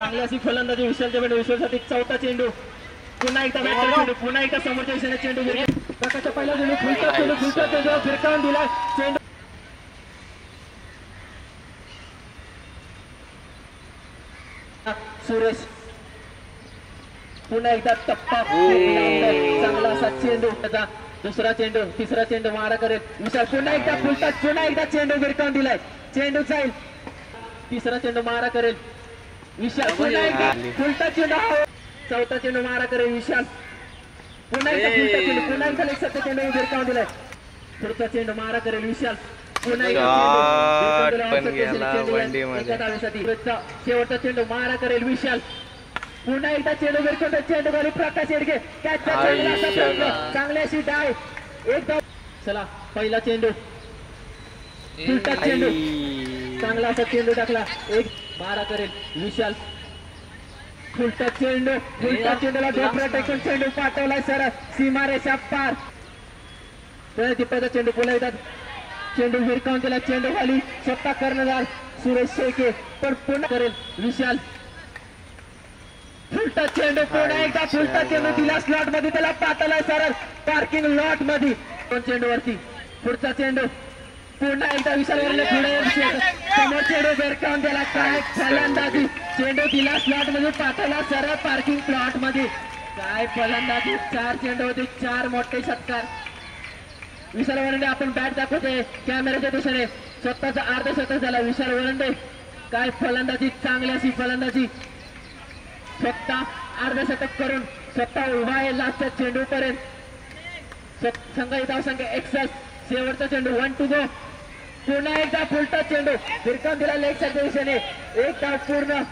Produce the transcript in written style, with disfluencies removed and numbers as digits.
चांगली अशी फलंदाजी विशालच्या बेट विशालसाठी चौथा चेंडू पुन्हा एकदा बॅटचा चेंडू पुन्हा एकदा समोरच्या दिशेने चेंडू प्रकाशच्या पहिला चेंडू फुलचा चेंडू फिरकावून दिला चेंडू सुरेश पुन्हा एकदा टप्पा चांगला असा चेंडू त्याचा दुसरा चेंडू तिसरा चेंडू मारा करेल विशाल पुन्हा एकदा फुलटा पुन्हा एकदा चेंडू भिरकावून दिलाय चेंडू जाईल तिसरा चेंडू मारा करेल विशाल पुन्हा एकदा फुलटा चेंडू चौथा चेंडू मारा करेल विशाल पुन्हा एकदा फुलटा चेंडू पुन्हा एकदा लेगचा चेंडू भिरकावून दिलाय पुढचा चेंडू मारा करेल विशाल पुन्हा शेवटचा चेंडू मारा करेल विशाल पुन्हा एकदा चेंडू भिरकावून चेंडू खाली प्रकाश येडगे चांगली अशी डाय एकदा चला पहिला चेंडू फुलटा चेंडू चांगला असा चेंडू टाकला एक मारा करेल विशाल फुलटा चेंडूला डोकरा टेकून चेंडू पाठवलाय सरळ सीमारेषा पार तिप्प्याचा चेंडू पुन्हा एकदा चेंडू भिरकावून दिला चेंडू खाली स्वतः कर्णधार सुरेश शेळके पण पुन्हा करेल विशाल फुलटा चेंडू पुन्हा एकदा फुलटा चेंडू दिला स्लॉट मध्ये त्याला पाठवलाय सरळ पार्किंग लॉट मध्ये दोन चेंडू वरती पुढचा चेंडू पुन्हा एकदा विशाल समोर चेंडू भिरकावून दिला काय फलंदाजी चेंडू दिला स्लॉट मध्ये पाठवला सरळ पार्किंग प्लॉट मध्ये काय फलंदाजी चार चेंडू होते चार मोठे षटकार विशाल वरंडे आपण बॅट दाखवतोय कॅमेऱ्याच्या दिशेने स्वतःचा अर्ध शतक झाला विशाल वरंडे काय फलंदाजी चांगली अशी फलंदाजी स्वतः अर्ध शतक करून स्वतः उभा आहे लास्टच्या चेंडू पर्यंत संघ धाव संख्या 61 शेवटचा चेंडू 1 टू गो पुन्हा एकदा फुलटा चेंडू भिरकावून दिला लेगच्या दिशेने एक धाव पूर्ण